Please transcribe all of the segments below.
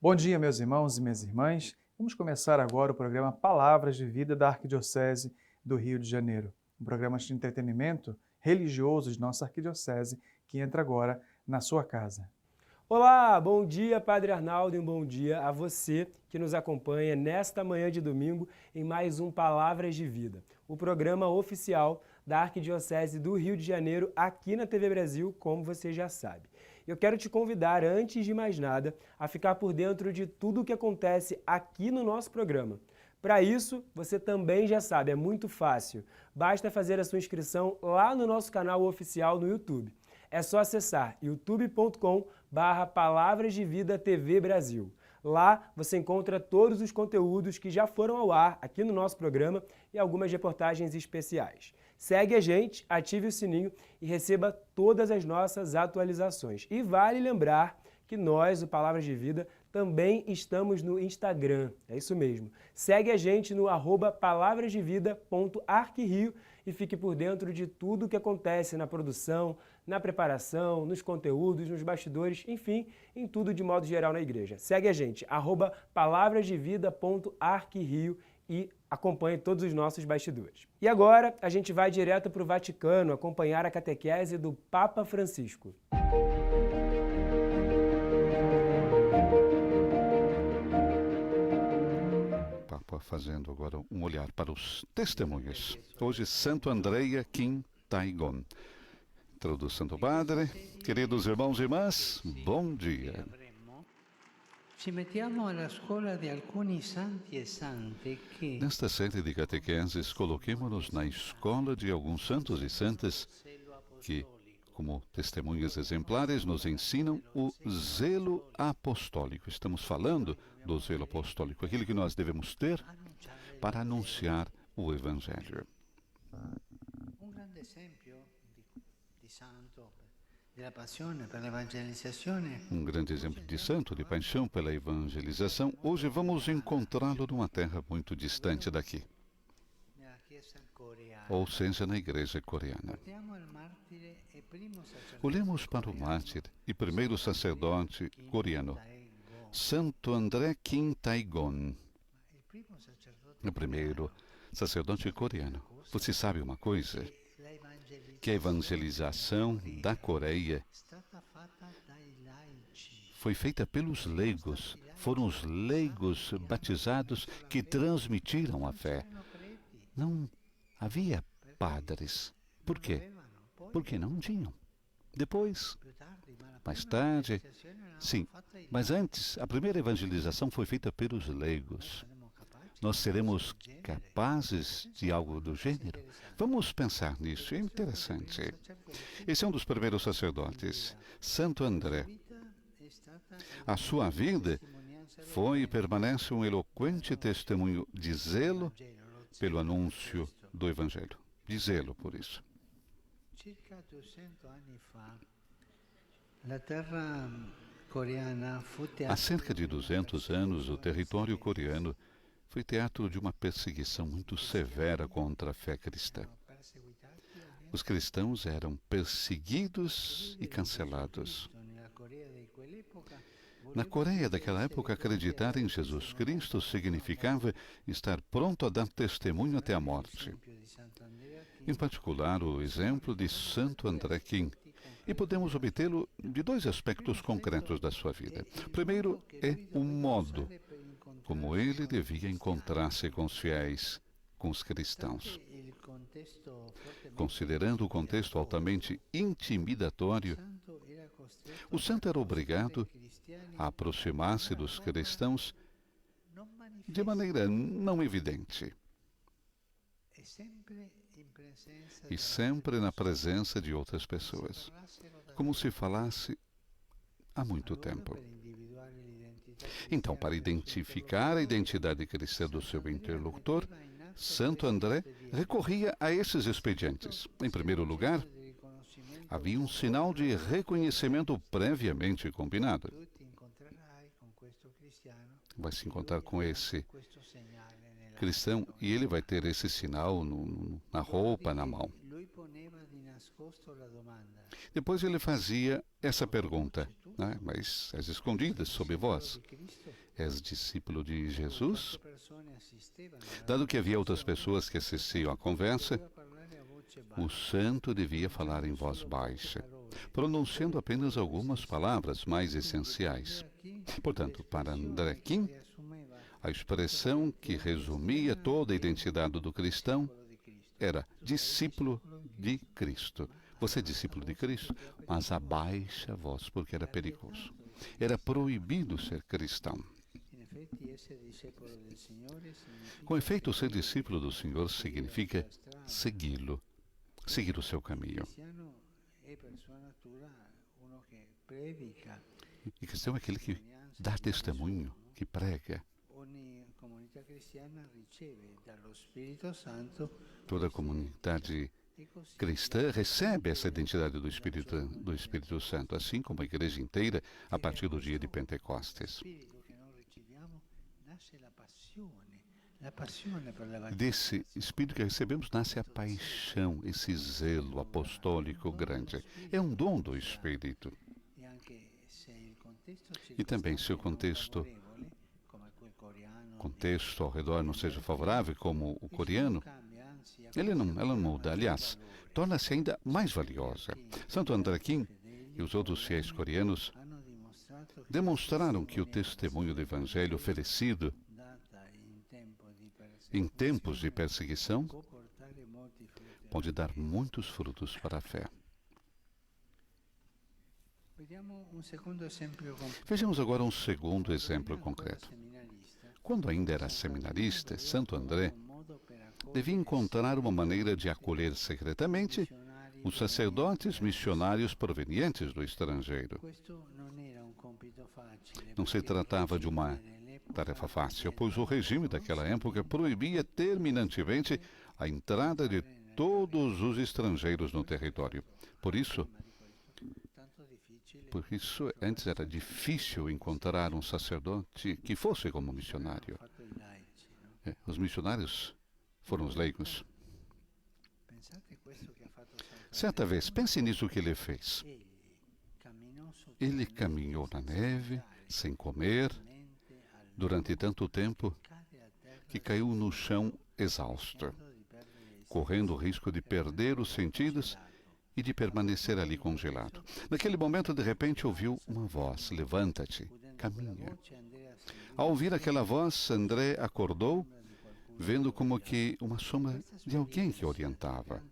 Bom dia, meus irmãos e minhas irmãs. Vamos começar agora o programa Palavras de Vida da Arquidiocese do Rio de Janeiro, um programa de entretenimento religioso de nossa arquidiocese que entra agora na sua casa. Olá, bom dia, Padre Arnaldo, e um bom dia a você que nos acompanha nesta manhã de domingo em mais um Palavras de Vida, o programa oficial da Arquidiocese do Rio de Janeiro aqui na TV Brasil, como você já sabe. Eu quero te convidar, antes de mais nada, a ficar por dentro de tudo o que acontece aqui no nosso programa. Para isso, você também já sabe, é muito fácil. Basta fazer a sua inscrição lá no nosso canal oficial no YouTube. É só acessar youtube.com/Palavras de Vida TV Brasil. Lá você encontra todos os conteúdos que já foram ao ar aqui no nosso programa e algumas reportagens especiais. Segue a gente, ative o sininho e receba todas as nossas atualizações. E vale lembrar que nós, o Palavras de Vida, também estamos no Instagram. É isso mesmo. Segue a gente no @palavrasdevida.arquirio e fique por dentro de tudo o que acontece na produção, na preparação, nos conteúdos, nos bastidores, enfim, em tudo de modo geral na igreja. Segue a gente, @palavrasdevida.arquirio e acompanhe todos os nossos bastidores. E agora a gente vai direto para o Vaticano acompanhar a catequese do Papa Francisco. Papa fazendo agora um olhar para os testemunhos. Hoje, Santo Andrea Kim Taegon. Tradução do Padre. Queridos irmãos e irmãs, bom dia. Nesta série de catequeses, coloquemo-nos na escola de alguns santos e santas que, como testemunhas exemplares, nos ensinam o zelo apostólico. Estamos falando do zelo apostólico, aquilo que nós devemos ter para anunciar o Evangelho. Um grande exemplo de santo, de paixão pela evangelização, hoje vamos encontrá-lo numa terra muito distante daqui, ou seja, na igreja coreana. Olhemos para o mártir e primeiro sacerdote coreano, Santo André Kim Taegon, o primeiro sacerdote coreano. Você sabe uma coisa? Que a evangelização da Coreia foi feita pelos leigos. Foram os leigos batizados que transmitiram a fé. Não havia padres. Por quê? Porque não tinham. Depois, mais tarde, sim, mas antes, a primeira evangelização foi feita pelos leigos. Nós seremos capazes de algo do gênero? Vamos pensar nisso, é interessante. Esse é um dos primeiros sacerdotes, Santo André. A sua vida foi e permanece um eloquente testemunho de zelo pelo anúncio do Evangelho. De zelo por isso. Há cerca de 200 anos, o território coreano foi teatro de uma perseguição muito severa contra a fé cristã. Os cristãos eram perseguidos e cancelados. Na Coreia daquela época, acreditar em Jesus Cristo significava estar pronto a dar testemunho até a morte. Em particular, o exemplo de Santo André Kim. E podemos obtê-lo de dois aspectos concretos da sua vida. Primeiro é o modo como ele devia encontrar-se com os fiéis, com os cristãos. Considerando o contexto altamente intimidatório, o santo era obrigado a aproximar-se dos cristãos de maneira não evidente e sempre na presença de outras pessoas, como se falasse há muito tempo. Então, para identificar a identidade cristã do seu interlocutor, Santo André recorria a esses expedientes. Em primeiro lugar, havia um sinal de reconhecimento previamente combinado. Vai se encontrar com esse cristão e ele vai ter esse sinal na roupa, na mão. Depois ele fazia essa pergunta, né? Mas às escondidas sob vós, és discípulo de Jesus? Dado que havia outras pessoas que assistiam à conversa, o santo devia falar em voz baixa, pronunciando apenas algumas palavras mais essenciais. Portanto, para André Kim, a expressão que resumia toda a identidade do cristão era discípulo de Cristo. Você é discípulo de Cristo, mas abaixa a voz, porque era perigoso. Era proibido ser cristão. Com efeito, ser discípulo do Senhor significa segui-lo, seguir o seu caminho. E cristão é aquele que dá testemunho, que prega. Toda a comunidade cristã recebe essa identidade do Espírito Santo, assim como a igreja inteira, a partir do dia de Pentecostes. Desse Espírito que recebemos nasce a paixão, esse zelo apostólico grande. É um dom do Espírito. E também, se o contexto ao redor não seja favorável, como o coreano, ela não muda. Aliás, torna-se ainda mais valiosa. Santo André Kim e os outros fiéis coreanos demonstraram que o testemunho do Evangelho oferecido em tempos de perseguição pode dar muitos frutos para a fé. Vejamos agora um segundo exemplo concreto. Quando ainda era seminarista, Santo André devia encontrar uma maneira de acolher secretamente os sacerdotes missionários provenientes do estrangeiro. Não se tratava de uma tarefa fácil, pois o regime daquela época proibia terminantemente a entrada de todos os estrangeiros no território. Por isso, antes era difícil encontrar um sacerdote que fosse como missionário. Os missionários foram os leigos. Certa vez, pense nisso que ele fez. Ele caminhou na neve, sem comer, durante tanto tempo, que caiu no chão exausto, correndo o risco de perder os sentidos e de permanecer ali congelado. Naquele momento, de repente, ouviu uma voz: levanta-te, caminha. Ao ouvir aquela voz, André acordou, vendo como que uma sombra de alguém que orientava.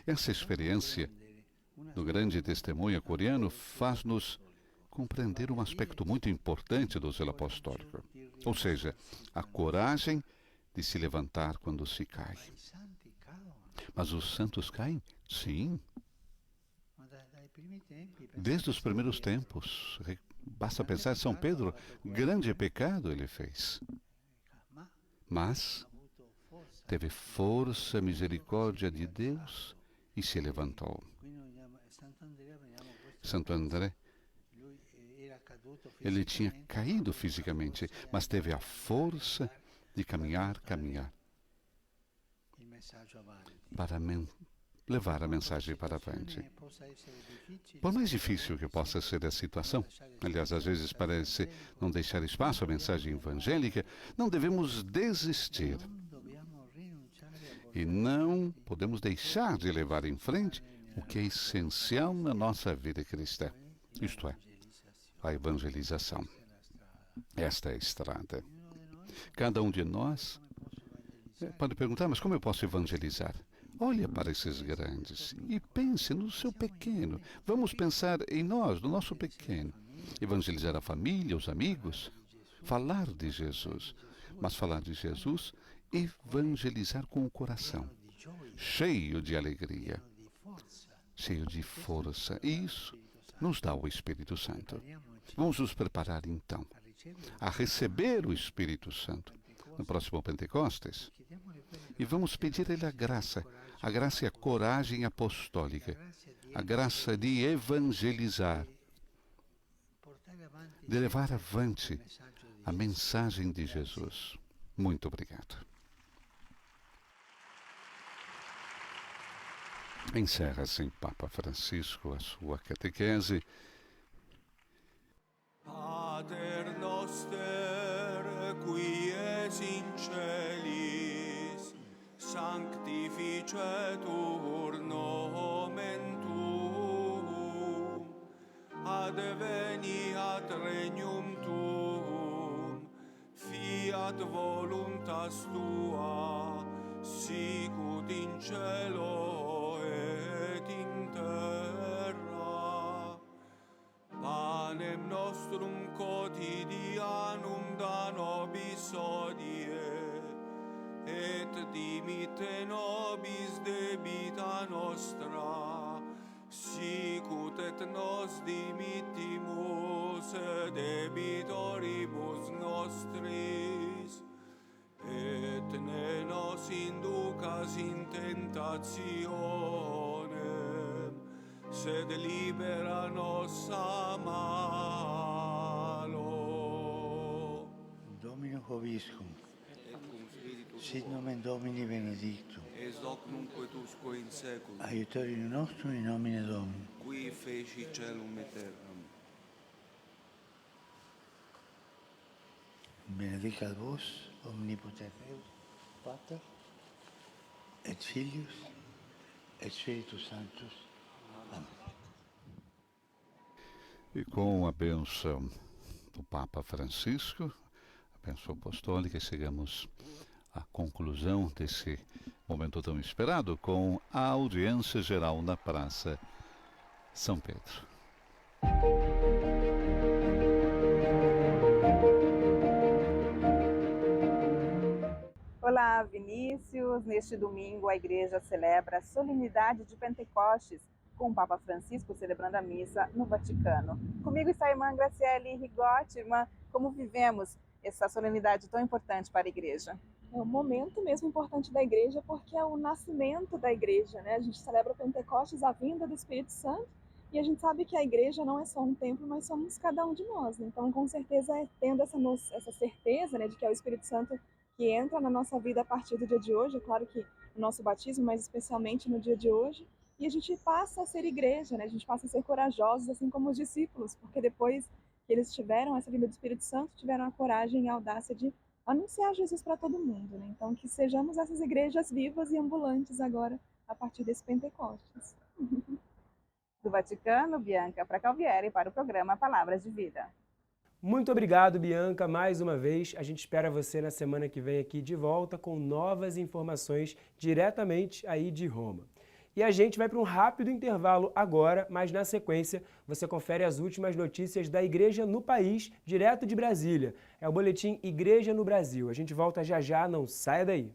Essa experiência do grande testemunho coreano faz-nos compreender um aspecto muito importante do zelo apostólico, ou seja, a coragem de se levantar quando se cai. Mas os santos caem? Sim. Desde os primeiros tempos. Basta pensar em São Pedro, grande pecado ele fez. Mas teve força, misericórdia de Deus e se levantou. Santo André, ele tinha caído fisicamente, mas teve a força de caminhar para levar a mensagem para frente. Por mais difícil que possa ser a situação, aliás, às vezes parece não deixar espaço à mensagem evangélica, não devemos desistir. E não podemos deixar de levar em frente o que é essencial na nossa vida cristã, isto é, a evangelização. Esta é a estrada. Cada um de nós pode perguntar: mas como eu posso evangelizar? Olha para esses grandes e pense no seu pequeno. Vamos pensar em nós, no nosso pequeno. Evangelizar a família, os amigos, falar de Jesus. Mas falar de Jesus, evangelizar com o coração, cheio de alegria, cheio de força. E isso nos dá o Espírito Santo. Vamos nos preparar, então, a receber o Espírito Santo no próximo Pentecostes. E vamos pedir a Ele a graça e a coragem apostólica, a graça de evangelizar, de levar avante a mensagem de Jesus. Muito obrigado. Encerra assim Papa Francisco a sua catequese. Pater noster, qui es in celis, sanctificetur nomen tuum, adveniat regnum tuum, fiat voluntas tua, sicut in cielo et in terra. Panem nostrum quotidianum da nobis hodie, et dimitte nobis debita nostra, sicut et nos dimittimus debitoribus nostris, et ne nos inducas in tentationem, sed libera nos a malo. Domino Hoviscum, Et cum spiritus sit nomen Domini benedictum, es hoc nunc et usque in saeculum, aiutorium nostrum in nomine Domini. qui feci celum et terram. Benedicat vos, omnipotens Deus, Pater, et Filius, et Spiritus Sanctus. Amém. E com a bênção do Papa Francisco, a bênção apostólica, chegamos à conclusão desse momento tão esperado com a audiência geral na Praça São Pedro. Olá, Vinícius. Neste domingo, a Igreja celebra a solenidade de Pentecostes, com o Papa Francisco celebrando a missa no Vaticano. Comigo está a irmã Graciele Rigotti. Irmã, como vivemos essa solenidade tão importante para a Igreja? É um momento mesmo importante da Igreja, porque é o nascimento da Igreja, né? A gente celebra Pentecostes, a vinda do Espírito Santo, e a gente sabe que a Igreja não é só um templo, mas somos cada um de nós. Então, com certeza, tendo essa certeza, né, de que é o Espírito Santo que entra na nossa vida a partir do dia de hoje, é claro que no nosso batismo, mas especialmente no dia de hoje, e a gente passa a ser igreja, né? A gente passa a ser corajosos, assim como os discípulos, porque depois que eles tiveram essa vinda do Espírito Santo, tiveram a coragem e a audácia de anunciar Jesus para todo mundo, né? Então, que sejamos essas igrejas vivas e ambulantes agora, a partir desse Pentecostes. Do Vaticano, Bianca Pracalvieri para o programa Palavras de Vida. Muito obrigado, Bianca, mais uma vez. A gente espera você na semana que vem aqui de volta com novas informações diretamente aí de Roma. E a gente vai para um rápido intervalo agora, mas na sequência você confere as últimas notícias da Igreja no país, direto de Brasília. É o boletim Igreja no Brasil. A gente volta já já, não saia daí.